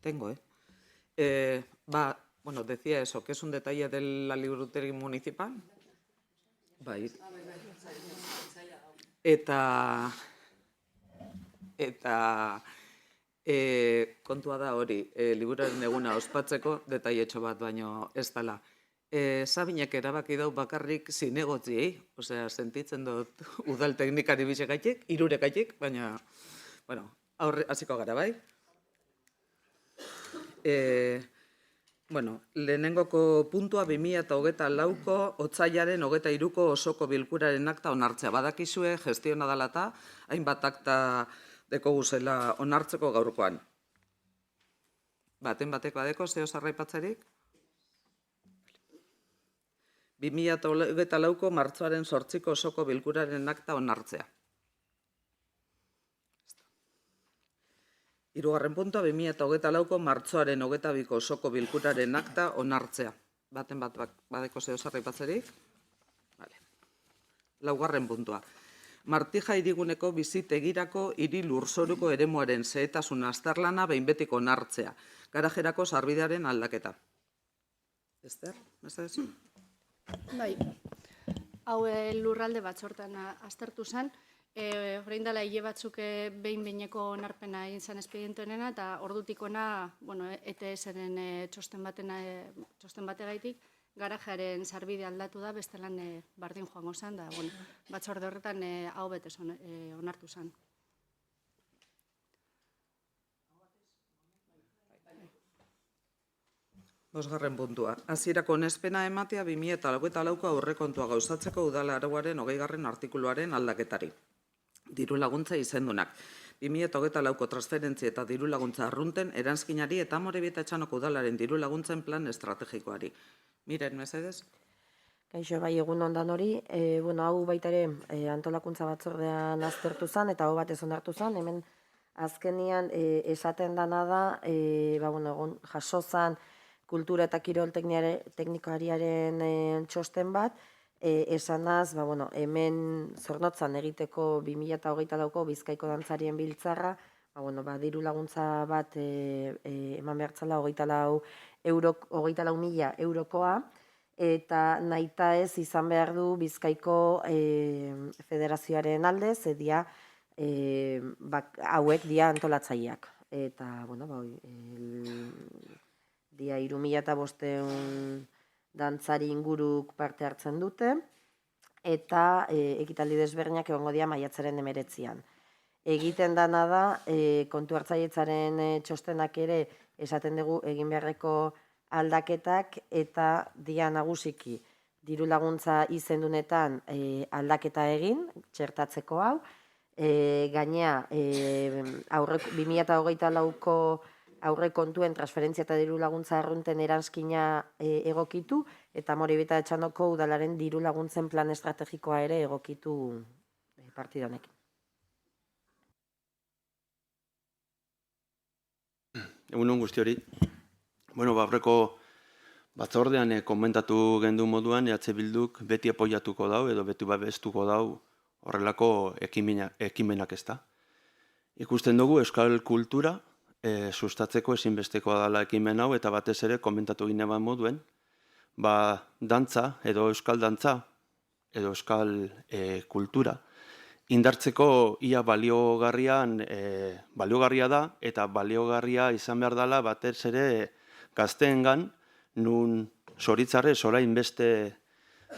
Tengo, bueno, decía eso, que es un detalle de la libruteri municipal. Bai. Eta kontua da hori, liburuaren eguna ospatzeko, detailetxo bat baino ez dela. Sabinek erabaki dau bakarrik zinegotziei, osea, sentitzen dut udal teknikari bisegaitik, iruregaitik, baina, bueno, hasiko gara, bai? Bueno, lehenengoko puntua 2024ko otsailaren 23ko osoko bilkuraren akta onartzea. Badakizue gestiona dela eta hainbat akta dekoguzela onartzeko gaurkoan. Baten batek badeko, zeo zarraipatzerik? 2024ko martxoaren 8ko osoko bilkuraren akta onartzea. Hirugarren puntua, 2024ko martxoaren 22ko osoko bilkuraren akta onartzea. Baten bat badeko zeo zarraipatzerik? Laugarren puntua. Martija hiriguneko bizitegirako hiri lurzoruko eremuaren xehetasun azterlana behin betiko onartzea. Garajerako sarbidearen aldaketa. Ester, mesedez? Bai, hau lurralde batzortan aztertu zen. Orain dela hile batzuk behin-behineko onarpena egin zen espediente honena, eta ordutik ona, ETS-ren txosten bategaitik, garajearen sarbide aldatu da, bestelan bardin joango zen, da batzorde horretan hau betez onartu zen. Bosgarren puntua. Hasierako onespena ematea 2024ko aurrekontua gauzatzeko udal arauaren 20. artikuluaren aldaketari. Diru laguntza izendunak. 2024ko transferentzia eta diru laguntza arrunten eranskinari eta Amorebieta Etxanoko udalaren diru laguntzen plan estrategikoari. Miren, mesedez? Kaixo, bai, egun ondan hori. Hau baita ere antolakuntza batzordean aztertu zen, eta hau batez onartu zen. Hemen azkenian esaten dana da, jaso zen kultura eta kirol teknikariaren txosten bat, esanaz, hemen zornotzan egiteko 2024ko Bizkaiko dantzarien biltzarra, diru laguntza bat eman behartzala 24.000 eurokoa, eta nahita ez izan behar du Bizkaiko federazioaren alde, zedia hauek dia antolatzaileak. Eta, dia 3.500 dantzari inguruk parte hartzen dute, eta ekitaldi desberdinak egongo dira maiatzaren 19an. Egiten dana da, kontu hartzailetzaren txostenak ere esaten dugu egin beharreko aldaketak, eta dia nagusiki diru laguntza izendunetan aldaketa egin, txertatzeko hau, gainea 2024ko aurre kontuen transferentzia eta diru laguntza arrunten eranskina egokitu, eta Amorebieta Etxanoko udalaren diru laguntzen plan estrategikoa ere egokitu partida honekin. Egunon guzti hori. Aurreko batzordean komentatu gendu moduan, Bilduk beti apoiatuko dau edo beti babestuko dau horrelako ekimenak ez da. Ikusten dugu euskal kultura sustatzeko ezinbestekoa dela ekimen hau, eta batez ere komentatu gine bat moduen, dantza edo euskal dantza edo euskal kultura indartzeko ia baliogarria da, eta baliogarria izan behar dela batez ere gazteengan, nun zoritzarrez orain beste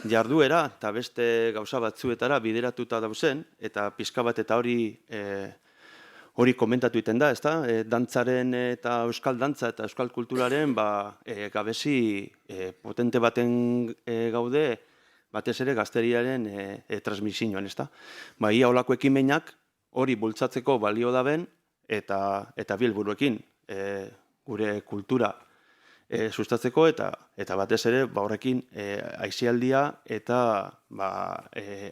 jarduera eta beste gauza batzuetara bideratuta dauzen, eta pixka bat eta hori komentatu iten da, ezta? Dantzaren eta euskal dantza eta euskal kulturaren gabezi potente baten gaude, batez ere gazteriaren transmisioan, ezta? Ia olako ekimenak hori bultzatzeko balio daben eta bilburuekin gure kultura sustatzeko eta batez ere horrekin aisialdia eta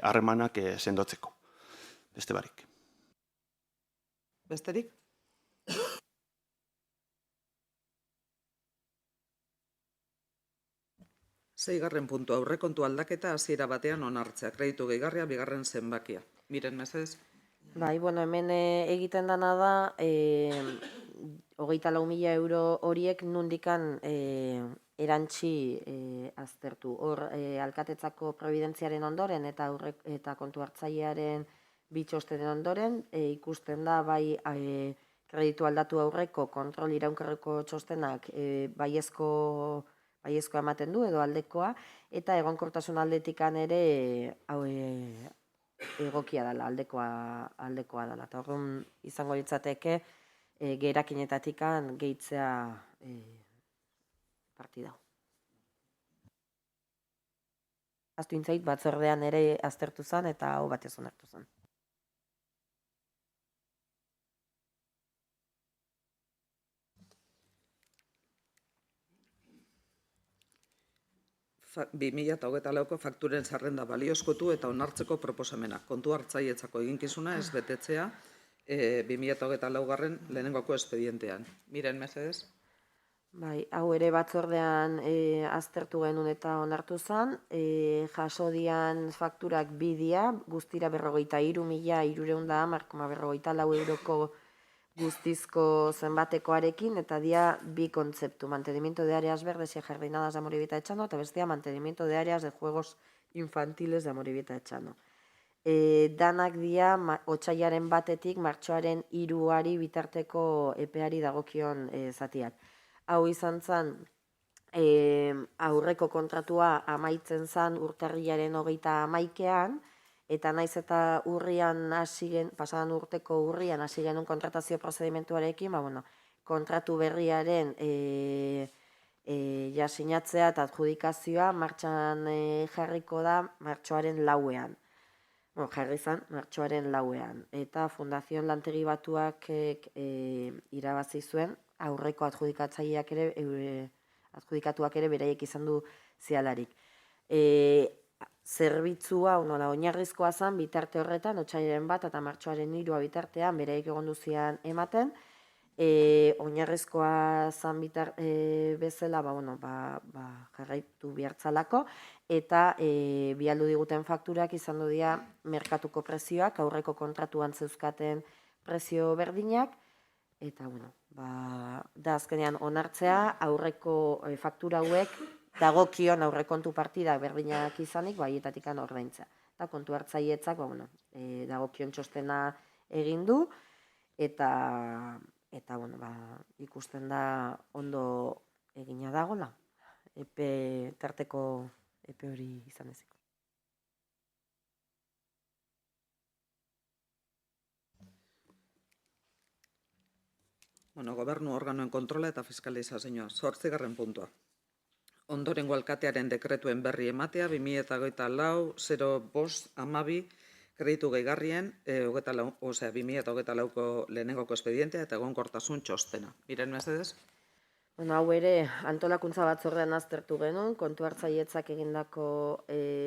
harremanak sendotzeko. Beste barik. Besterik? Seigarren puntu, aurrekontu aldaketa hasiera batean onartzea. Kreditu gehigarria, bigarren zenbakia. Miren, mesedez? Hemen egiten dana da, 24.000 euro horiek nundikan erantzi aztertu. Hor, alkatetzako providentziaren ondoren eta eta kontu hartzailearen bitxostenen ondoren, ikusten da bai kreditu aldatu aurreko kontrol iraunkorreko txostenak baiezkoa ematen du edo aldekoa, eta egonkortasun aldetikan ere egokia dela, aldekoa dela. Eta orduan izango litzateke gerakinetatikan gehitzea partida. Aztu intzait, batzordean ere aztertu zen eta hau batez onartu zen. Fa- 2024ko fakturen zerrenda baliozkotu eta onartzeko proposamena. Kontu hartzailetzako eginkizuna ez betetzea 2024 lehenengoko espedientean. Miren, mesedez? Bai, hau ere batzordean aztertu genuen eta onartu zen, jaso dian fakturak bidia, guztira 43.310,54 euroko guztizko zenbatekoarekin, eta dia bi kontzeptu, mantenimiento de áreas verdes y jardinadas de Amorebieta Etxano, eta bestia mantenimiento de áreas de juegos infantiles de Amorebieta Etxano. Danak dia otsailaren batetik martxoaren 3 bitarteko epeari dagokion zatiak. Hau izan zen, aurreko kontratua amaitzen zen urtarrilaren 31ean, eta naiz eta pasadan urteko urrian hasi genuen kontratazio prozedimentuarekin, kontratu berriaren sinatzea eta adjudikazioa martxan jarriko da martxoaren 4ean. Jarri zen martxoaren 4ean. Eta Fundazion Lantegi Batuak irabazi zuen, aurreko adjudikatuak ere beraiek izan du zialarik. Zerbitzua, oinarrizkoa zen, bitarte horretan, otsailaren 1 eta martxoaren 3 bitartean, beraiek egon duzian ematen, oinarrizkoa zen bezala, jarraitu bihartzalako, eta bialdu diguten fakturak izan du dira merkatuko prezioak, aurreko kontratuan zeuzkaten prezio berdinak, eta, da azkenean onartzea, aurreko faktura hauek, dagokion aurrekontu partida berdinak izanik, haietatik ordaintzea. Eta kontu hartzailetzak, dagokion txostena egin du, eta ikusten da ondo egina dagoela, tarteko epe hori izan eziko. Gobernu organoen kontrola eta fiskalizazioa. 8. puntua. Ondorengo alkatearen dekretuen berri ematea 2024-05-12 kreditu gehigarrien 2024ko lehenengoko espedientea eta egonkortasun txostena. Miren, mesedez? Hau ere antolakuntza batzordean aztertu genuen, kontu hartzailetzak egindako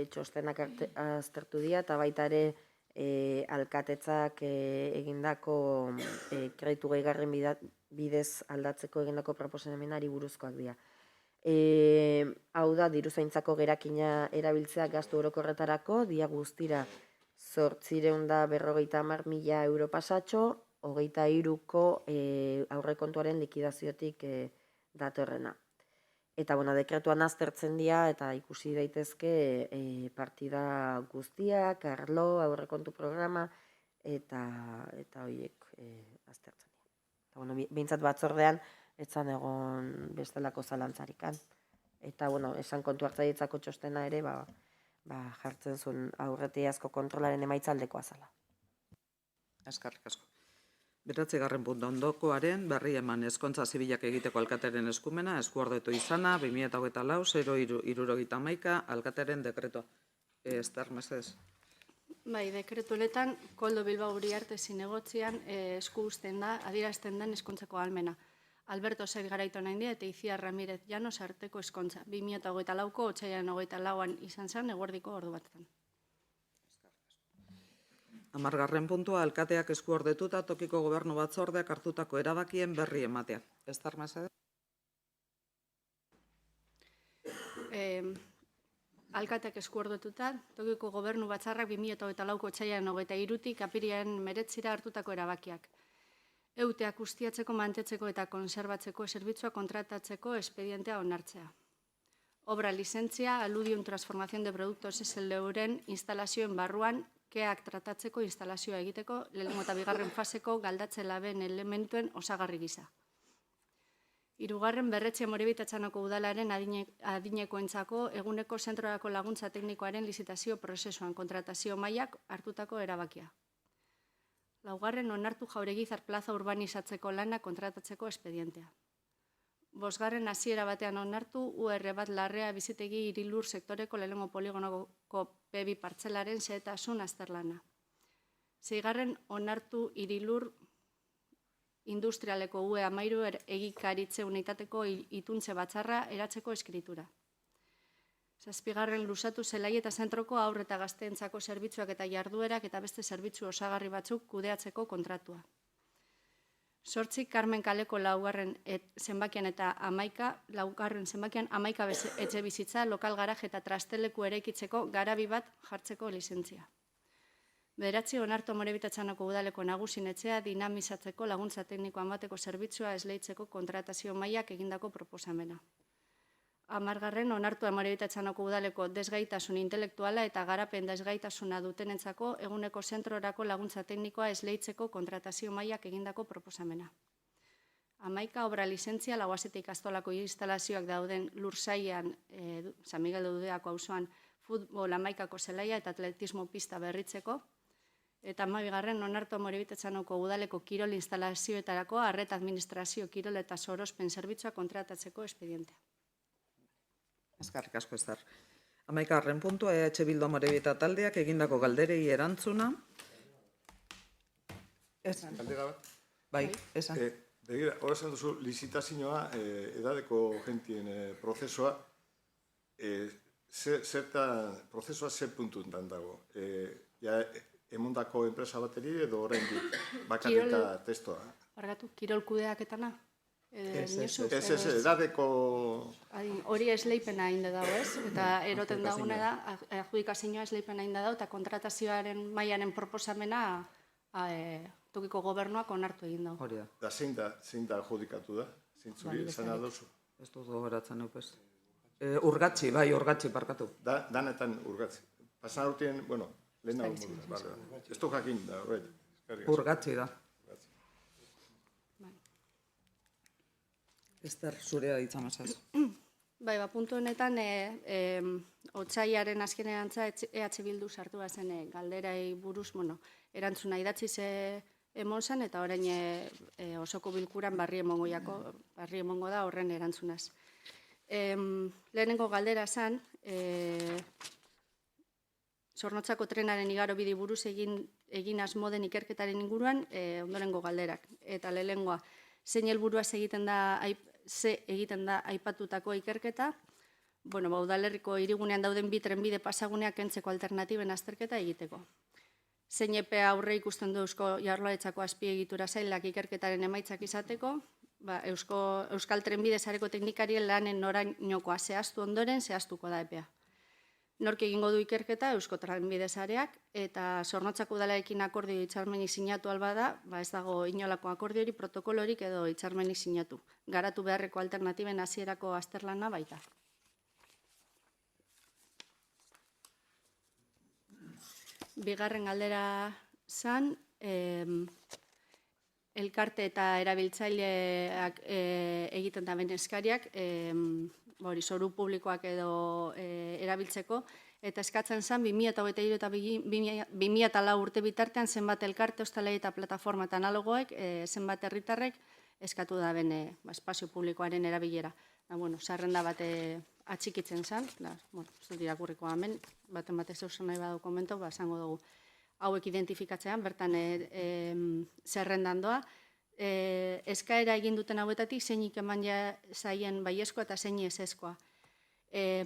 txostenak aztertu dira, eta baita ere alkatetzak egindako kreditu gehigarren bidez aldatzeko egindako proposamenari buruzkoak dira. Hau da, diruzaintzako gerakina erabiltzea gastu orokorretarako, dia guztira 850.000 euro pasatxo, 23ko aurrekontuaren likidaziotik datorrena. Eta, dekretuan aztertzen dira, eta ikusi daitezke partida guztiak, arlo, aurrekontu programa, eta horiek aztertzen dira. Behintzat batzordean, etzan egon bestelako zalantzarikan. Eta, esan kontu hartzailetzako txostena ere, jartzen zuen aurretiazko kontrolaren emaitza aldekoa zela. Eskerrik asko. 9. puntu ondokoaren berri eman ezkontza zibilak egiteko alkatearen eskumena, eskuordetu izana, 2024-03-71 alkatearen dekretua. Ester, mesedez? Bai, dekretu honetan, Koldo Bilbao Uriarte zinegotzian esku uzten da, adierazten den eskontzako ahalmena. Alberto Saiz Garaiton Aindia eta Itziar Ramirez Llanos arteko eskontza. 2024ko otsailaren 24an izan zen, eguerdiko ordu batetan. 10. puntua, alkateak eskuordetuta tokiko gobernu batzordeak hartutako erabakien berri ematea. Ester, mesedez? Alkateak eskuordetuta, tokiko gobernu batzarrak 2024ko otsailaren 23tik apirilean 9 hartutako erabakiak. euteak ustiatzeko, mantetzeko eta konserbatzeko zerbitzua kontratatzeko espedientea onartzea. Obra lizentzia, aludium transformación de productos SLUren instalazioen barruan keak tratatzeko instalazioa egiteko lehenengo eta bigarren faseko galdatze laben elementuen osagarri gisa. Hirugarren, Berretxe Amorebieta-Etxanoko udalaren adinekoentzako eguneko zentrorako laguntza teknikoaren lizitazio prozesuan kontratazio mailak hartutako erabakia. Laugarren, onartu Jauregizar plaza urbanizatzeko lana kontratatzeko espedientea. Bosgarren, hasiera batean onartu UR bat Larrea bizitegi Irilur sektoreko lehenengo poligonoko P2 partzelaren xehetasun azterlana. Seigarren, onartu Irilur industrialeko UE13 egikaritze unitateko ituntze batzarra eratzeko eskritura. Zazpigarren, luzatu Zelai eta zentroko haur eta gazteentzako zerbitzuak eta jarduerak eta beste zerbitzu osagarri batzuk kudeatzeko kontratua. 8, Carmen kaleko laugarren zenbakian eta laugarren zenbakian 11 etxe bizitza, lokal garaje eta trasteleku eraikitzeko garabi bat jartzeko lizentzia. 9, onartu Amorebieta-Etxanoko udaleko nagusin etxea dinamizatzeko laguntza teknikoan bateko zerbitzua esleitzeko kontratazio mailak egindako proposamena. 10, onartu Amorebieta-Etxanoko udaleko desgaitasun intelektuala eta garapen desgaitasuna dutenentzako eguneko zentrorako laguntza teknikoa esleitzeko kontratazio mailak egindako proposamena. 11, obra lizentzia Lauazetik ikastolako instalazioak dauden lursailean San Miguel de Udeako auzoan futbol 11ko zelaia eta atletismo pista berritzeko. Eta 12, onartu Amorebieta-Etxanoko udaleko kirol instalazioetarako arreta administrazio kirol eta sorospen zerbitzua kontratatzeko espedientea. Eskerrik asko, Ester. 11. puntua, EH Bildu Amorebieta taldeak egindako galderei erantzuna. Esan. Galdera bat? Bai, esan. Begira, hor esan duzu, lizitazioa, edadeko gentien prozesua, prozesua zer puntuntan dago? Emundako enpresa bateri edo horrendik bakarrika testoa? Bargatu, kirol kudeaketana? Ez, edadeko... Hori esleipena hain dago, ez? Eta eroten daguna da, adjudikazioa esleipena hain dago, eta kontratazioaren mailaren proposamena tokiko gobernuak onartu egin dago. Hori da. Da zein da adjudikatu da? Zintzuri, esan aldozu? Ez dut gogoratzen eupez. Urgatxi, bai, urgatxi, parkatu. Danetan urgatzi. Pasan urtien, bueno, lehen hau modu. Ez du jakin da, horret. Urgatxi da. Ester, zurea ditzamazaz. Bai, puntu honetan, otsaiaren azkenean EH Bildu sartu zen galderai buruz, erantzuna idatziz emon zen, eta orain osoko bilkuran barri emongo da horren erantzunaz. Lehenengo galdera zen, Zornotzako trenaren igarobide buruz egin asmoden ikerketaren inguruan ondorengo galderak. Eta lehenengoa, zein helburua egiten da aipatutako ikerketa, udalerriko hirigunean dauden bi trenbide pasaguneak kentzeko alternatiben azterketa egiteko. Zein epea aurre ikusten du Eusko Jaurlaritzako azpiegitura sailak ikerketaren emaitzak izateko, Euskal Trenbide sareko teknikarien lanen norainokoa zehaztu ondoren zehaztuko da epea. Nork egingo du ikerketa Eusko Trenbide sareak, eta Zornotzako udalarekin akordio hitzarmenik sinatu alba da, ez dago inolako akordiori, protokolorik edo hitzarmenik sinatu. Garatu beharreko alternatiben hasierako azterlana baita. Bigarren galdera zan, elkarte eta erabiltzaileak egiten da beneskariak, zoru publikoak edo erabiltzeko, eta eskatzen zen 2023 eta 2004 urte bitartean zenbat elkarte, ostalei eta plataforma eta analogoek, zenbat herritarrek eskatu da bene espazio publikoaren erabilera. Zerrenda bat atxikitzen zen, ez dut irakurriko hemen, baten batez eusen nahi badu komento, esango dugu hauek identifikatzean, bertan zerrendan doa, eskaera egin duten hauetatik zeinik eman zaien baiezkoa eta zein ezezkoa.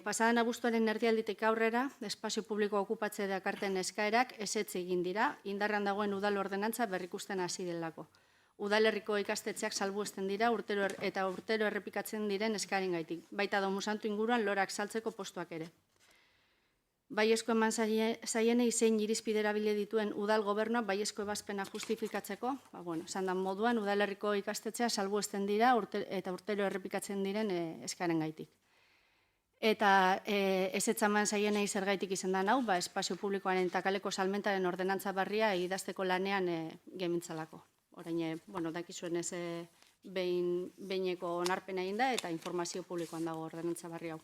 Pasadan abuztuaren erdialditik aurrera, espazio publikoa okupatze dakarten eskaerak ezetz egin dira, indarran dagoen udal ordenantza berrikusten hasi delako. Udalerriko ikastetxeak salbuesten dira eta urtero errepikatzen diren eskaeren gaitik, baita Domusantu inguruan lorak saltzeko postuak ere. Baiezko eman zaienei zein irizpide erabili dituen udal gobernuak baiezko ebazpena justifikatzeko, esan dan moduan, udalerriko ikastetxea salbuesten dira eta urtero errepikatzen diren eskaren gaitik. Eta ezetz eman zaienei zergaitik izan da hau, espazio publikoaren eta kaleko salmentaren ordenantza barria idazteko lanean gemintzalako. Orain, dakizuen ez behineko onarpena egin da eta informazio publikoan dago ordenantza barri hau.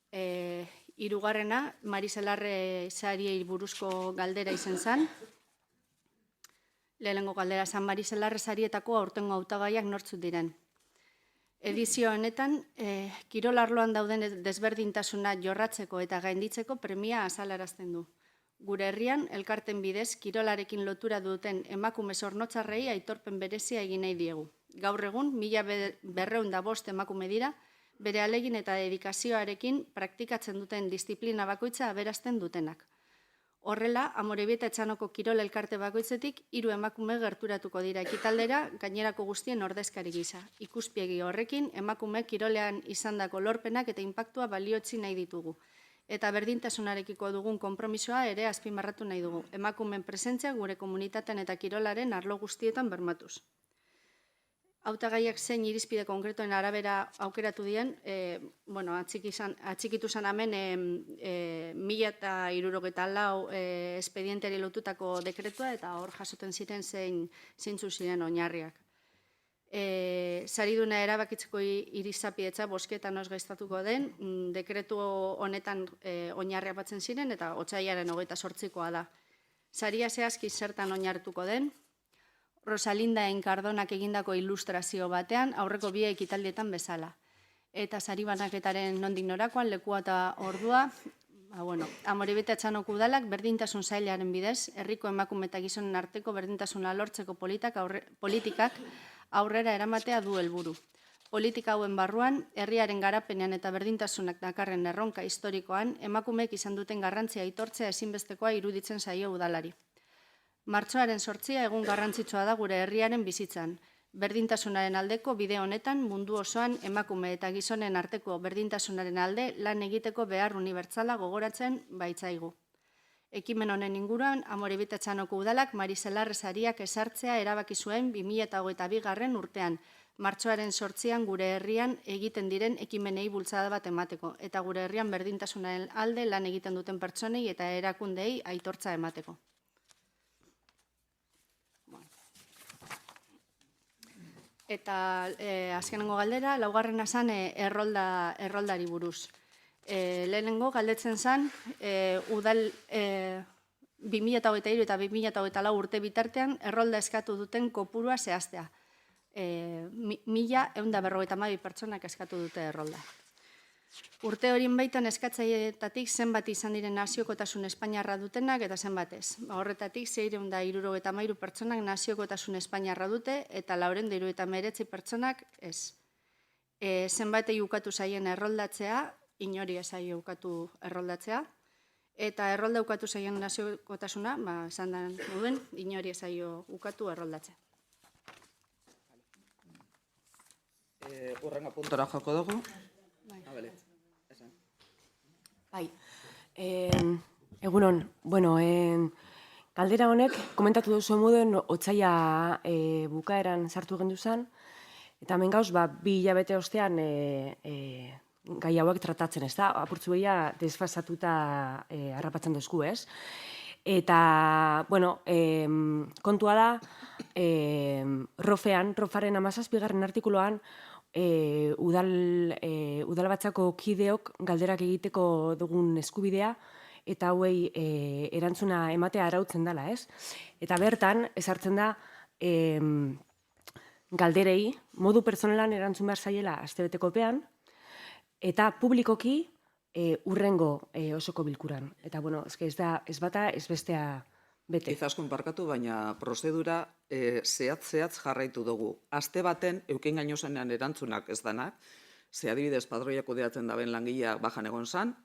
Hirugarrena, Mariselarre sariei buruzko galdera izan zen. Lehenengo galdera zen Mariselarre sarietako aurtengo hautagaiak nortzuk diren. Edizio honetan, kirol arloan dauden desberdintasuna jorratzeko eta gainditzeko premia azalarazten du. Gure herrian, elkarten bidez, kirolarekin lotura duten emakume zornotzarrei aitorpen berezia egin nahi diegu. Gaur egun, 1205 emakume dira, bere alegin eta dedikazioarekin praktikatzen duten disiplina bakoitza aberazten dutenak. Horrela, Amorebieta Etxanoko kirol elkarte bakoitzetik 3 emakume gerturatuko dira ekitaldera gainerako guztien ordezkari gisa. Ikuspiegi horrekin, emakume kirolean izandako lorpenak eta inpaktua baliotzi nahi ditugu. Eta berdintasunarekiko dugun konpromisoa ere azpimarratu nahi dugu. Emakumeen presentzia gure komunitatean eta kirolaren arlo guztietan bermatuz. Hautagaiak zein irizpide konkretoen arabera aukeratu dien, atxikitu zen hemen 1064 espedienteri lotutako dekretua eta hor jasoten ziren zeintzu ziren oinarriak. Sariduna erabakitzeko irizapidetza bozketan oz gaiztatuko den, dekretu honetan oinarriak batzen ziren eta otsailaren 28koa da. Saria zehazki zertan oinartuko den, Rosalinda Enkardonak egindako ilustrazio batean, aurreko 2 ekitaldietan bezala. Eta sari banaketaren nondik norakoan, lekua eta ordua, Amorebieta Etxanoko udalak berdintasun sailaren bidez, herriko emakume eta gizonen arteko berdintasuna lortzeko politikak aurrera eramatea du helburu. Politika hauen barruan, herriaren garapenean eta berdintasunak dakarren erronka historikoan, emakumeek izan duten garrantzia aitortzea ezinbestekoa iruditzen zaio udalari. Martxoaren 8 egun garrantzitsua da gure herriaren bizitzan. Berdintasunaren aldeko bide honetan mundu osoan emakume eta gizonen arteko berdintasunaren alde lan egiteko behar unibertsala gogoratzen baitzaigu. Ekimen honen inguruan, Amorebieta Etxanoko udalak Mariselarre sariak ezartzea erabaki zuen 2022 urtean, martxoaren 8 gure herrian egiten diren ekimenei bultzada bat emateko, eta gure herrian berdintasunaren alde lan egiten duten pertsonei eta erakundei aitortza emateko. Eta azkenengo galdera, laugarrena zen erroldari buruz. Lehenengo galdetzen zen, udal 2023 eta 2024 urte bitartean errolda eskatu duten kopurua zehaztea. 1152 pertsonak eskatu dute errolda. Urte horien baitan eskatzaileetatik zenbat izan diren naziokotasun espainiarra dutenak eta zenbat ez. Horretatik 673 pertsonak naziokotasun espainiarra dute eta 479 pertsonak ez. Zenbatei ukatu zaien erroldatzea, inori ez zaio ukatu erroldatzea, eta errolda ukatu zaien naziokotasuna, esan den duen, inori ez zaio ukatu erroldatzea. Urrenga puntora joko dugu. Bai, egunon, galdera honek, komentatu duzu moduen, otsaila bukaeran sartu gendu zen, eta hemen gauz, 2 hilabete ostean gai hauek tratatzen, ez da? Apurtzu behia desfasatuta harrapatzen duzku, ez? Eta, kontua da, rofaren 17. artikuluan, udalbatzako kideok galderak egiteko dugun eskubidea eta hauei erantzuna ematea arautzen dela, ez? Eta bertan, ezartzen da, galderei modu personalan erantzun behar zaiela astebetekopean eta publikoki hurrengo osoko bilkuran. Eta, ez bata, ez bestea bete. Izaskun parkatu, baina prozedura zehatz jarraitu dugu. Aste baten, euken gainozenean erantzunak ez danak, ze adibidez padroiak kudeatzen daben langilea bajan egon zan,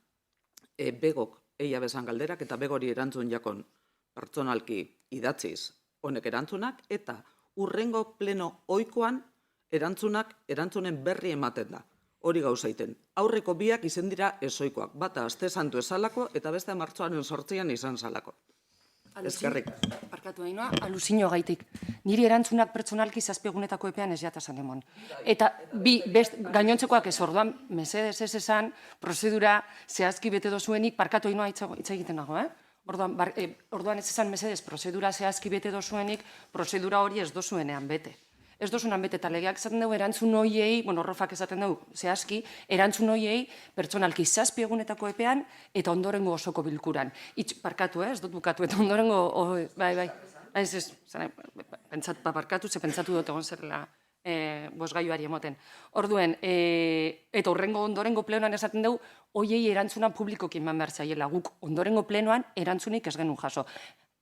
begok eia bezan galderak eta begori erantzun jakon pertsonalki idatziz honek erantzunak, eta hurrengo pleno ohikoan erantzunen berri ematen da. hori gauzaiten. Aurreko biak izen dira ezoikoak, bata aste santu esalako eta beste martxoaren 8 izan salako. Eskerrik. Barkatu dainoa, aluzinio gaitik. Niri erantzunak pertsonalki zazpiegunetako epean ez jatasan emon. Eta gainontzekoak ez orduan, mesedez ez esan, prozedura zehazki bete dozuenik, barkatu dainoa hitz egiten nago, Orduan ez esan mesedez, prozedura zehazki bete dozuenik, prozedura hori ez dozuenean bete. Ez dozuenan bete, eta legeak esaten dugu erantzun hoiei, Rofak esaten dugu zehazki, erantzun hoiei pertsonalki zazpiegunetako epean eta ondorengo osoko bilkuran. Barkatu, ez dut bukatu, eta ondorengo, bai, barkatu, ze pentsatu dut egon zerrela bosgailuari emoten. Orduen, eta ondorengo plenoan esaten dugu, hoiei erantzuna publikoki eman behar zaiela, guk ondorengo plenoan erantzunik ez genuen jaso.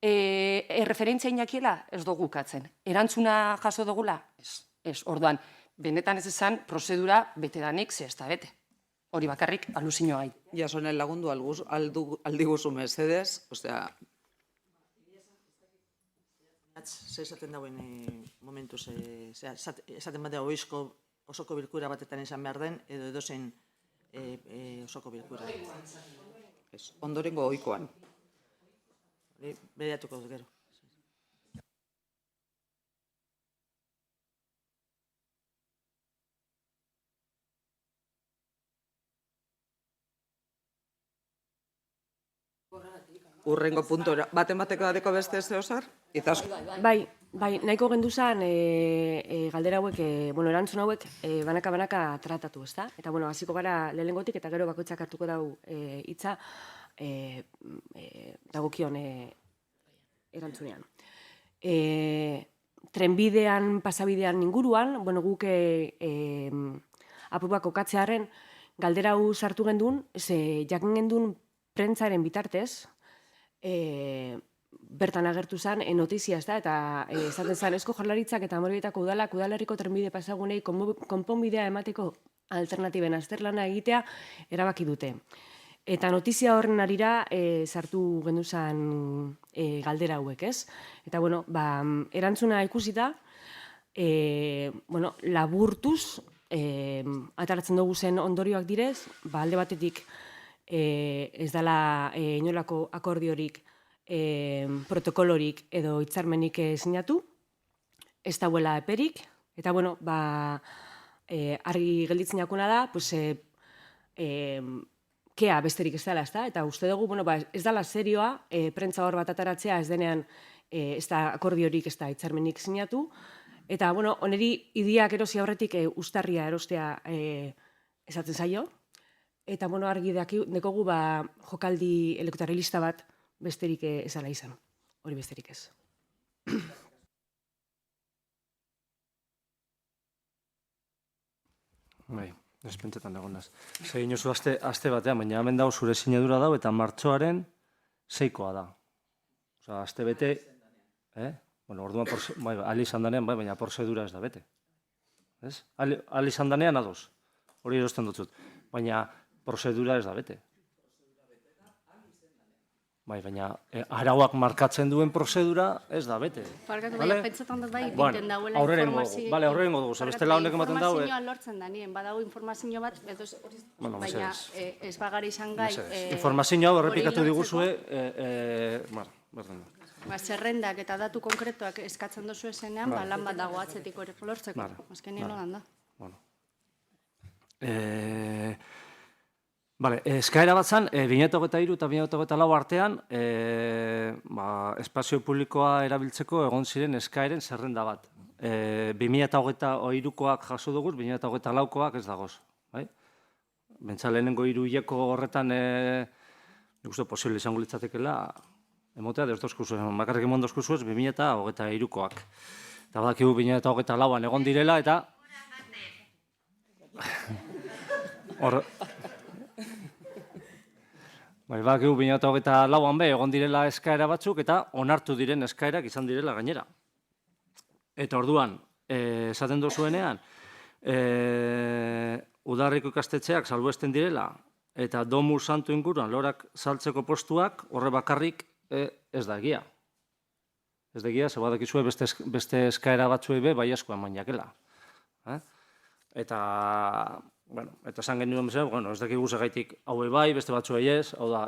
Referentzia inakiela ez dugu katzen. Erantzuna jaso dugula? Ez. Orduan, benetan ez esan, prozedura bete danik, ze ez da bete. Hori bakarrik, aluzio gai. Jasonen lagundu aldiguzu mesedez, osea... Ze esaten dauen momentuz, esaten bat dago osoko bilkura batetan izan behar den, edo edozein osoko bilkura. Ondorengo ohikoan. Beratuko dut gero. Urrengo puntora, baten-bateko dateko beste ez zeosar? Bai, nahiko genduzan galdera hauek, erantzun hauek banaka-banaka tratatu, ezta? Eta, hasiko gara lehenengotik eta gero bakoitzak hartuko dau hitza dagokion erantzunean. Trenbidean, pasabidean inguruan, guk apurua kokatzearen galdera hau sartu gendun, ze jakin gendun prentzaren bitartez, bertan agertu zen notizia, ez da, eta esaten zen Eusko Jaurlaritzak eta Amurbietako udalak udalerriko trenbide pasagunei konponbidea emateko alternatiben azterlana egitea erabaki dute. Eta notizia horren arira sartu genduzan galdera hauek, ez? Eta, erantzuna ikusita, laburtuz, ataratzen dugu zen ondorioak direz, alde batetik ez dela inolako akordiorik, protokolorik edo hitzarmenik sinatu, ez dauela eperik, eta, argi gelditzen jakuna da, kea besterik ez dela, eta uste dugu, ez dela serioa, prentza hor bat ataratzea ez denean ez da akordiorik, ez da hitzarmenik sinatu, eta, oneri idiak erosi aurretik uztarria erostea esaten zaio, eta, argi dekogu jokaldi elektoralista bat besterik ez dela izan, hori besterik ez. Bai, espentsetan dagoenaz. Zegin oso aste batean, baina hemen dago zure sinadura dago eta martxoaren 6koa da. Osa, aste bete, orduan, ali izan danean, baina prozedura ez da bete. Ez? Ali izan danean ados, hori erosten dutzut, baina prozedura ez da bete. Baina arauak markatzen duen prozedura ez da bete. Parkatu, pentsetan dut biten dauela informazio... Aurrengo dugu, bestela honek ematen dago... Informazioa lortzen da, nien, badago informazio bat, baina ez bagari izan gai... Informazio hau errepikatu diguzue... Zerrendak eta datu konkretuak eskatzen dozu esenean, lan bat dago atzetik horiek lortzeko. Azkenien holan da. Eskaera bat zen, 2023 eta 2024 artean, espazio publikoa erabiltzeko egon ziren eskaeren zerrenda bat. 2023koak jaso dugu, 2024koak ez dagoz. Bentsa lehenengo hiruileko horretan, nik uste posible izango litzatekela, emotea, makarrik emon dozkuzuez, 2023koak. Eta badakigu 2024an egon direla, eta... Badakigu 2024an egon direla eskaera batzuk, eta onartu diren eskaerak izan direla gainera. Eta orduan, esaten dozuenean, udarriko ikastetxeak salbuesten direla, eta domu santu inguruan lorak saltzeko postuak, horre bakarrik ez da egia. Ez da egia, ze badakizue beste eskaera batzuei be, bai asko eman jakela. Eta bueno, eta esan genuen bezala, bueno, ez dakigu segaitik hauei bai, beste batzuei ez, hau da,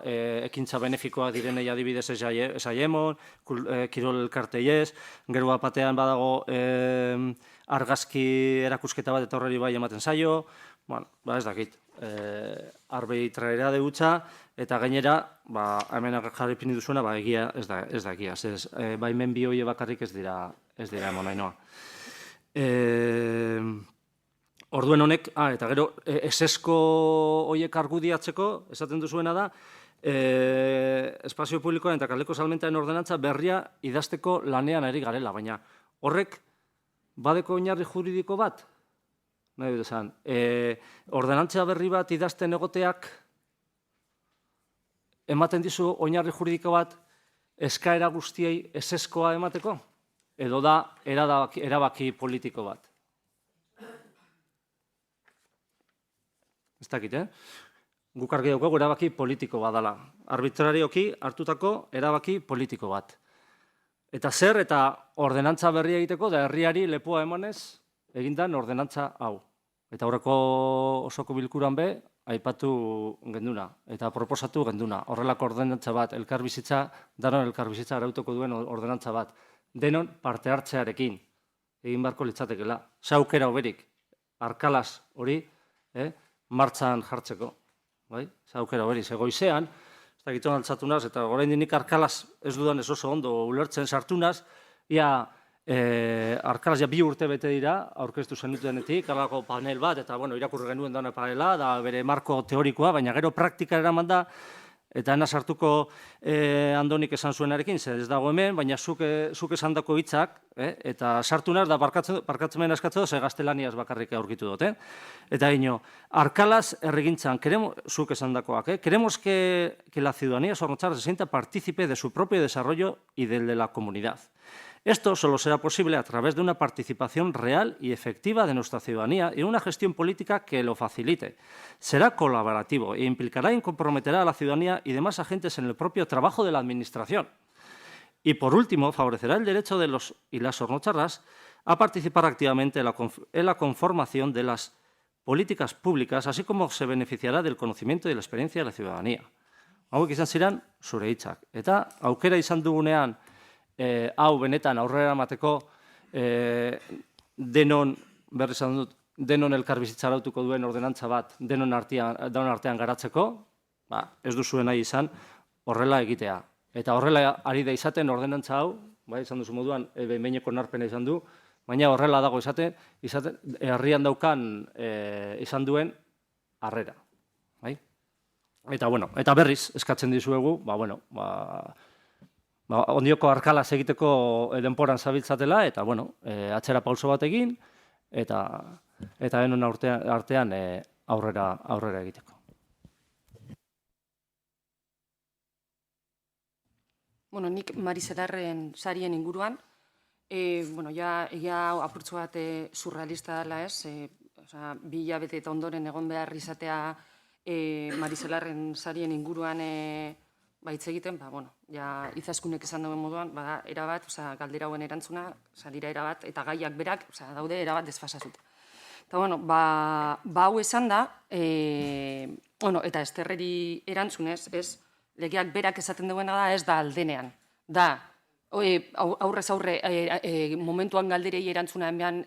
ekintza benefikoak direnei adibidez ez aiemon, kirol elkartei ez, gero batean badago argazki erakusketa bat eta horreri bai ematen zaio, bueno, ba ez dakit, arbitrariedad hutsa, eta gainera, ba, hemen jarri pini duzuena, ba, egia ez da egia, ez, baimen bi hoie bakarrik ez dira emon nainoa. Orduen honek, eta gero, esesko horiek argudiatzeko, esaten duzuena da, espazio publikoan eta kaldeko salmentaren ordenantza berria idazteko lanean ari garela, baina horrek badeko oinarri juridiko bat? Nahi dut esan, ordenantza berri bat idazten egoteak ematen dizu oinarri juridiko bat eskaera guztiei eseskoa emateko? Edo da erabaki politiko bat? Ez dakit, Guk argi daukagu erabaki politiko bat dela. Arbitrarioki hartutako erabaki politiko bat. Eta zer eta ordenantza berria egiteko da herriari lepoa emanez egindan ordenantza hau. Eta horreko osoko bilkuran be aipatu genduna eta proposatu genduna. Horrelako ordenantza bat, elkarbizitza, danon elkarbizitza arautuko duen ordenantza bat. Denon parte hartzearekin egin beharko litzatekeela. Aukera hoberik, arkalas hori, martxan jartzeko. Aukera hori, goizean, ez dakitzen altzatu naz, eta orain nik arkalas ez dudan ez oso ondo ulertzen sartu naz, ia arkalas ja 2 urte bete dira, aurkeztu zenutenetik, alako panel bat, eta irakurri genuen dana panela, da bere marko teorikoa, baina gero praktika eraman da, eta ena sartuko Andonik esan zuenarekin, ez dago hemen, baina zuk esan dako hitzak, eta sartu naz, da barkatzen mena eskatzeo, ze gaztelaniaz bakarrik aurkitu dut. Eta ino, arkalaz erregintzan, zuk esan dakoak, queremos que la ciudadanía sornotzarra se sienta partícipe de su propio desarrollo y del de la comunidad. Esto solo será posible a través de una participación real y efectiva de nuestra ciudadanía y una gestión política que lo facilite. Será colaborativo e implicará y comprometerá a la ciudadanía y demás agentes en el propio trabajo de la Administración. Y, por último, favorecerá el derecho de los y las sornocharras a participar activamente en la conformación de las políticas públicas, así como se beneficiará del conocimiento y de la experiencia de la ciudadanía. Hauek izan ziren zure hitzak. Eta aukera izan dugunean hau benetan aurrera emateko denon, berri izan dut, denon elkarbizitza arautuko duen ordenantza bat denon artean garatzeko, ez duzuen nahi izan horrela egitea. Eta horrela ari da izaten ordenantza hau, izan duzu moduan, behineko onarpena izan du, baina horrela dago izaten herrian daukan izan duen harrera. Eta berriz, eskatzen dizuegu, ondioko arkalaz egiteko denporan zabiltzatela, eta atzera pauso bat egin, eta denon artean aurrera egiteko. Nik Mariselarren sarien inguruan, egia apurtzu bat surrealista dela ez, 2 hilabete eta ondoren egon behar izatea Mariselarren sarien inguruan hitz egiten, izaskunek esan duen moduan, erabat, galdera hauen erantzuna, dira erabat, eta gaiak berak, daude erabat desfasazut. Eta, hau esan da, eta Esterreri erantzunez, legeak berak esaten duena da, ez da aldenean. Da, aurrez aurre, momentuan galderei erantzuna eman,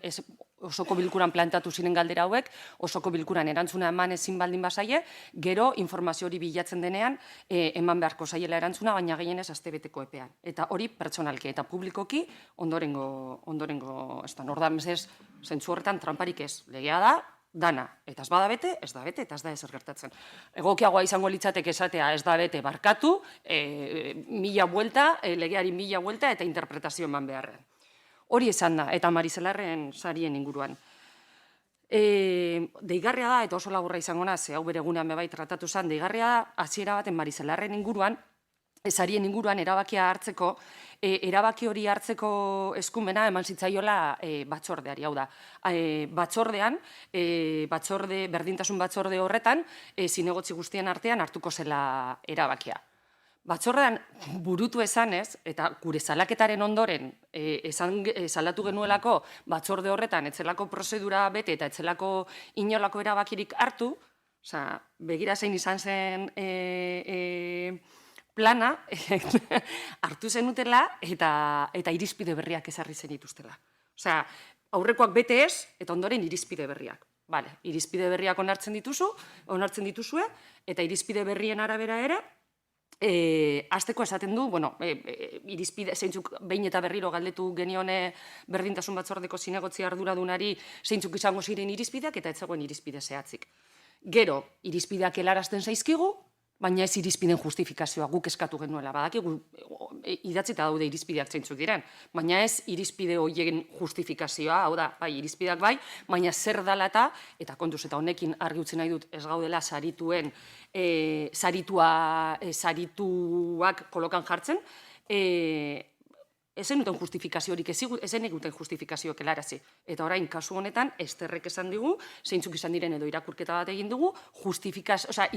osoko bilkuran plantatu ziren galdera hauek, osoko bilkuran erantzuna eman ezin baldin bazaie, gero informazio hori bilatzen denean, eman beharko zaiela erantzuna, baina gehienez astebeteko epean. Eta hori pertsonalki eta publikoki ondorengo estan. Ordan, zentzu horretan tramparik ez. Legea da, dana. Eta ez bada bete, ez da bete, eta ez da ezer gertatzen. Egokiagoa izango litzateke esatea ez da bete barkatu, 1000 buelta, legeari 1000 buelta eta interpretazio eman beharrean. Hori esan da, eta Mariselarren sarien inguruan. Deigarria da, eta oso laburra izango naz, hau bere egunean bebai tratatu zen, deigarria da, hasiera baten Mariselarren inguruan, sarien inguruan erabakia hartzeko, erabaki hori hartzeko eskumena eman zitzaiola batzordeari, hau da. Batzordean, berdintasun batzorde horretan, zinegotzi guztien artean hartuko zela erabakia. batzordean burutu esanez, eta gure salaketaren ondoren salatu genuelako batzorde horretan etzelako prozedura bete eta etzelako inolako erabakirik hartu, begira zein izan zen plana, hartu zenutela eta irizpide berriak ezarri zenituztela. Aurrekoak bete ez, eta ondoren irizpide berriak. Irizpide berriak onartzen dituzue, eta irizpide berrien arabera ere, hasteko esaten du, irizpide, zeintzuk behin eta berriro galdetu genione berdintasun batzordeko zinegotzi arduradunari zeintzuk izango ziren irizpideak eta ez zegoen irizpide zehatzik. Gero, irizpideak helarazten zaizkigu, baina ez irizpideen justifikazioa guk eskatu genuela. Badakigu idatzita daude irizpideak zeintzuk diren, baina ez irizpide horien justifikazioa, hau da, bai, irizpideak bai, baina zer dala eta kontuz eta honekin argi utzi nahi dut ez gaudela sarituak kolokan jartzen, ezen duten justifikaziorik, ezen eguten justifikazioak helarazi. Eta orain, kasu honetan, Esterrek esan digu, zeintzuk izan diren edo irakurketa bat egin dugu,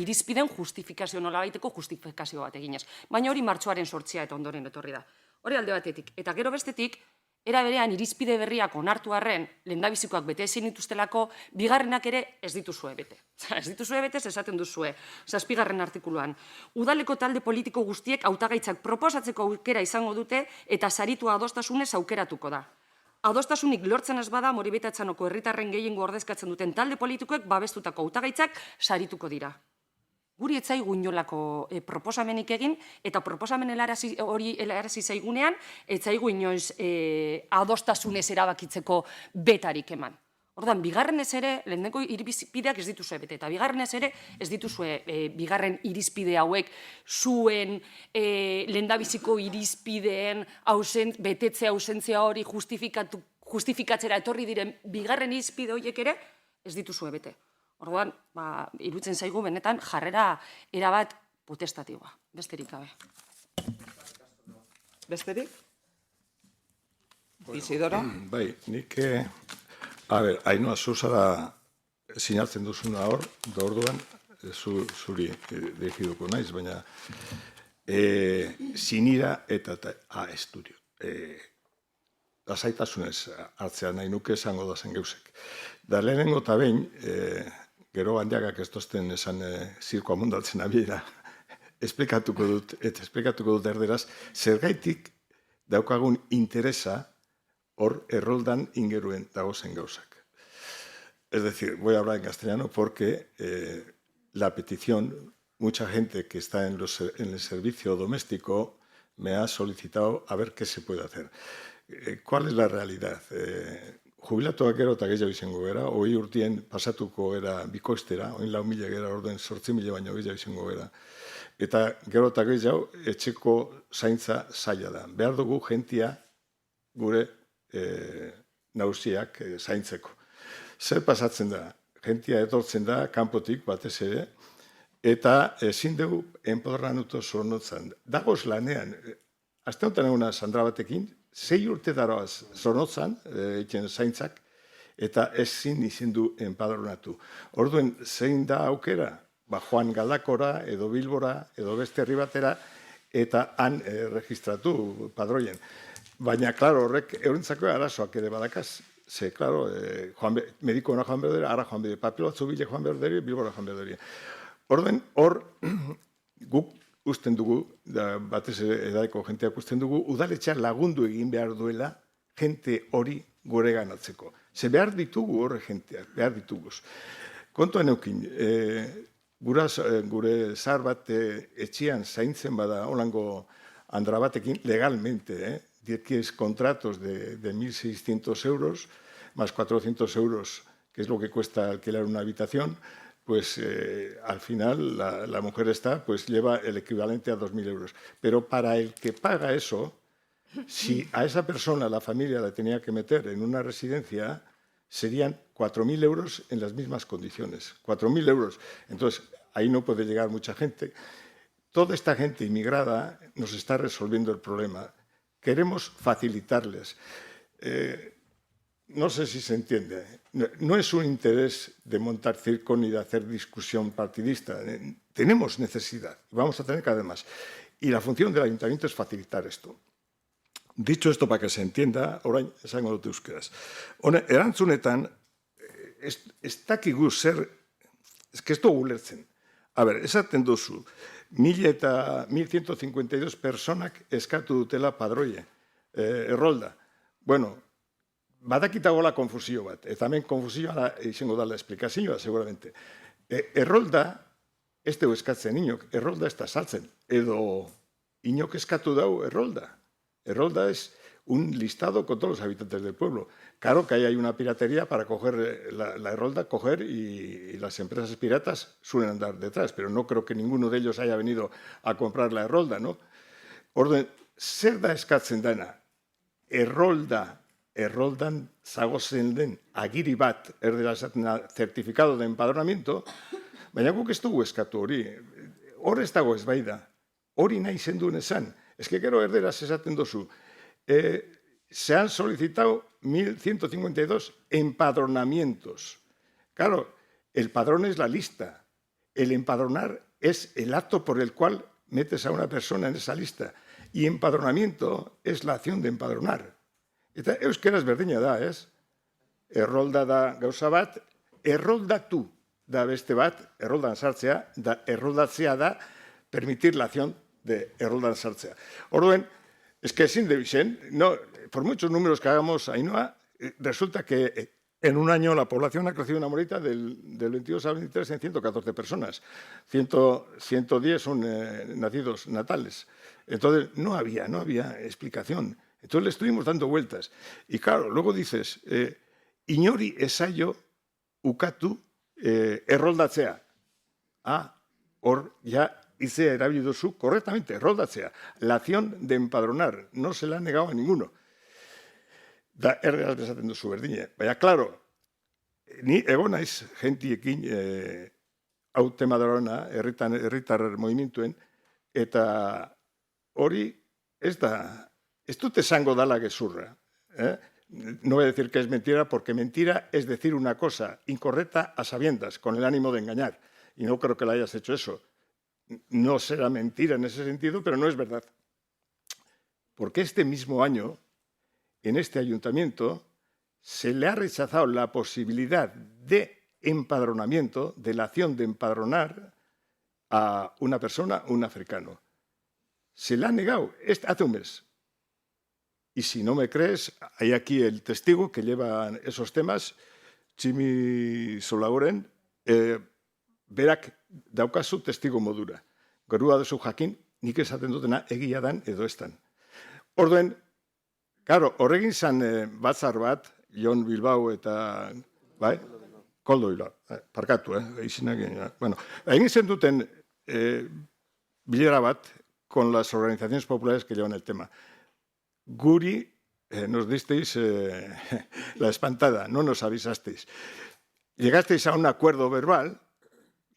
irizpiden justifikazio nolabaiteko justifikazio bat eginez. Baina hori martxoaren 8 eta ondoren etorri da. Hori alde batetik. Eta gero bestetik, era berean irizpide berriak onartu arren, lehendabizikoak bete ezin dituztelako, bigarrenak ere ez dituzue bete. Ez dituzue bete, esaten duzue, 7. artikuluan. Udaleko talde politiko guztiek hautagaitzak proposatzeko aukera izango dute eta saritua adostasunez aukeratuko da. Adostasunik lortzen ez bada, Moribeta-Etxanoko herritarren gehiengo ordezkatzen duten talde politikoek babestutako hautagaitzak sarituko dira. Guri ez zaigu inolako proposamenik egin, eta proposamen hori helarazi zaigunean, ez zaigu inoiz adostasunez erabakitzeko betarik eman. Orduan, bigarrenez ere, lehenengo irizpideak ez dituzue bete, eta bigarrenez ere ez dituzue bigarren irizpide hauek zuen lehendabiziko irizpideen betetze ausentzia hori justifikatzera etorri diren bigarren irizpide horiek ere ez dituzue bete. Orduan, iruditzen zaigu benetan jarrera erabat potestatiboa, besterik gabe. Besterik? Isidoro? Bai, nik, Ainhoa, zu zara sinatzen duzuna hor, da orduan, zuri dirigiduko naiz, baina sinira eta estudio. Lasaitasunez hartzea nahi nuke esango da zen geusek. Da lehenengo eta behin, gero handiagak ez tozten esan zirkoa mundatzen abiera, esplikatuko dut erderaz, zergaitik daukagun interesa hor erroldan ingeruen dagozen gauzak. Es decir, voy a hablar en castellano porque la petición, mucha gente que está en el servicio doméstico me ha solicitado a ver qué se puede hacer. ¿Cuál es la realidad? Jubilatuak gero eta gehiago izango gara, 20 urtien pasatuko era bikoiztera, 4.000 gara, orduan 8.000 baino gehiago izango gara. Eta gero eta gehiago etxeko zaintza zaila da. Behar dugu jentia gure nausiak zaintzeko. Zer pasatzen da? Jentia etortzen da, kanpotik batez ere, eta ezin dugu enpoderranuto zornotzan. Dagoz lanean, aste honetan eguna Sandra batekin, 6 urte daroaz zornotzan, egiten zaintzak, eta ezin izin du enpadronatu. Orduen, zein da aukera? Joan Galdakora, edo Bilbora, edo beste herri batera, eta han registratu padroien. Baina, klaro, horrek eurentzako arazoak ere badakaz. Ze, klaro, medikoena joan behar dira, ara joan behar dira, papel batzu bile joan behar dira, Bilbora joan behar dira. Orduen, hor, guk usten dugu, batez edaiko jenteak usten dugu, udaletxean lagundu egin behar duela jente hori gure ganatzeko. Ze behar ditugu horre jenteak, behar dituguz. Kontuan eukin, gure zahar bat etxean zaintzen bada holango andra batekin, legalmente, 10 contratos de 1.600 euros, más 400 euros, que es lo que cuesta alquilar una habitación, pues al final la mujer pues lleva el equivalente a 2.000 euros. Pero para el que paga eso, si a esa persona la familia la tenía que meter en una residencia, serían 4.000 euros en las mismas condiciones. 4.000 euros. Entonces, ahí no puede llegar mucha gente. Toda esta gente inmigrada nos está resolviendo el problema. Queremos facilitarles. No sé si se entiende. No es un interés de montar circo ni de hacer discusión partidista. Tenemos necesidad. Vamos a tener cada vez más. Y la función del ayuntamiento es facilitar esto. Dicho esto, para que se entienda, orain esango dut euskeraz. Erantzunetan, ez dakigu zer, ez que ez dugu ulertzen. A ber, esaten duzu, 1.152 personak eskatu dutela padroie, errolda. Bueno, badakitagola konfusio bat, eta hemen konfusioa izango dala esplikazioa, seguramente. Errolda, ez dugu eskatzen inok, errolda ez da saltzen, edo inok eskatu dau errolda. Errolda es un listado con todos los habitantes del pueblo. Claro que ahí hay una piratería para coger la errolda, coger y las empresas piratas suelen andar detrás, pero no creo que ninguno de ellos haya venido a comprar la errolda, ¿no? Zer da eskatzen dena, erroldan zagozen den agiri bat, erdera esaten da, certificado de empadronamiento, baina guk ez dugu eskatu hori. Hor ez dago ez bai da. Hori nahi zenduen esan. Es que gero erderaz esaten dozu. Se han solicitado 1.152 empadronamientos. Claro, el padrón es la lista. El empadronar es el acto por el cual metes a una persona en esa lista. Y empadronamiento es la acción de empadronar. Eta euskeraz berdina da, ez? Errolda da gauza bat, erroldatu da beste bat, erroldan sartzea, da erroldatzea da permitir la acción de erroldan sartzea. Orduen, es que sin división, no, por muchos números que hagamos, Ainhoa, resulta que en un año la población ha crecido una morita del 22 al 23 en 114 personas. 110 son nacidos natales. Entonces, no había explicación. Entonces le estuvimos dando vueltas. Y claro, luego dices, inori esaio ukatu erroldatzea. Hor ya hice erabili duzu correctamente, erroldatzea. La acción de empadronar no se la ha negado a ninguno. Da erderaz bezaten duzu berdine. Baina, claro, ni egon naiz gentiekin hautemadrona, herritar movimintuen, eta hori ez dut esango dala gezurra. No voy a decir que es mentira, porque mentira es decir una cosa incorrecta a sabiendas, con el ánimo de engañar. Y no creo que la hayas hecho eso. No será mentira en ese sentido, pero no es verdad. Porque este mismo año, en este ayuntamiento, se le ha rechazado la posibilidad de empadronamiento, de la acción de empadronar a una persona, un africano. Se le ha negado hace un mes. Y si no me crees, hay aquí el testigo que lleva esos temas, Tximi Solagoren, berak daukazu testigo modura. Gorua duzu jakin, nik esaten dutena egia dan edo estan. Orduen, claro, horregin zan batzar bat, Jon Bilbao eta, bai? Koldo Bilbao, parkatu, izinak. Bueno, egin zen duten bilera bat con las organizaciones populares que llevan el tema. Guri nos disteis la espantada, no nos avisasteis. Llegasteis a un acuerdo verbal,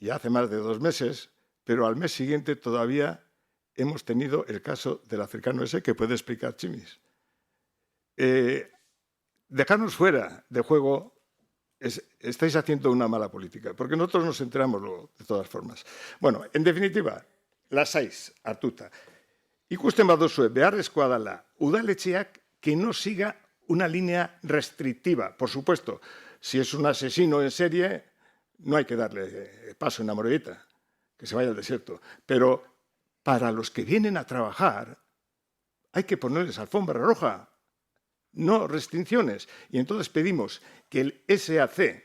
ya hace más de 2 meses, pero al mes siguiente todavía hemos tenido el caso del africano ese que puede explicar Chimis. Dejarnos fuera de juego, estáis haciendo una mala política, porque nosotros nos enteramos luego, de todas formas. Bueno, en definitiva, lasaiz hartuta. Ikusten baduzue, beharrezkoa dela, udaletxeak que no siga una línea restrictiva. Por supuesto, si es un asesino en serie, no hay que darle paso en la Morellita, que se vaya al desierto. Pero para los que vienen a trabajar, hay que ponerles alfombra roja, no restricciones. Y entonces pedimos que el SAC,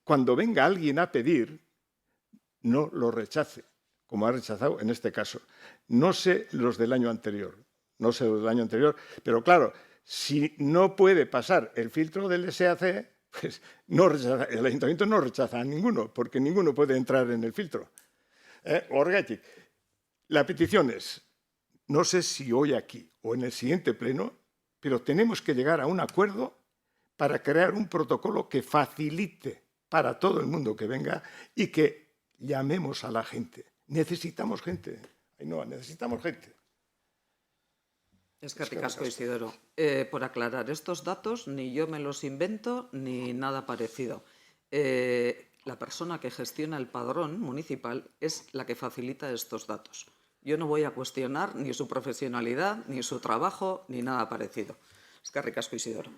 cuando venga alguien a pedir, no lo rechace, como ha rechazado en este caso. No sé los del año anterior, pero claro, si no puede pasar el filtro del SAC, pues el ayuntamiento no rechaza a ninguno, porque ninguno puede entrar en el filtro. Horregatik, la petición es, no sé si hoy aquí o en el siguiente pleno, pero tenemos que llegar a un acuerdo para crear un protocolo que facilite para todo el mundo que venga y que llamemos a la gente. Necesitamos gente. Ainhoa, necesitamos gente. Eskerrik asko, Isidoro. Por aclarar, estos datos ni yo me los invento ni nada parecido. La persona que gestiona el padrón municipal es la que facilita estos datos. Yo no voy a cuestionar ni su profesionalidad, ni su trabajo, ni nada parecido. Eskerrik asko, Isidoro.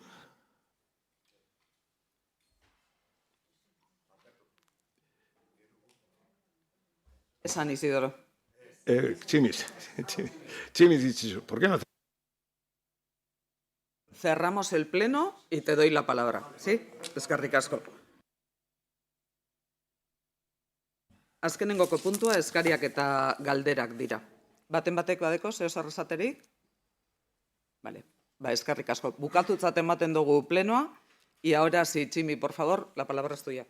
Esan, Isidoro. Tximis, Tximis ditzizu. ¿Por qué no? Cerramos el pleno y te doy la palabra. ¿Sí? Eskerrik asko. Azkenengoko puntua eskariak eta galderak dira. Baten batek badeko, zeo zer esaterik? Vale. Eskerrik asko. Bukatutzat ematen dugu plenoa. Y ahora sí, Chimi, por favor, la palabra es tuya.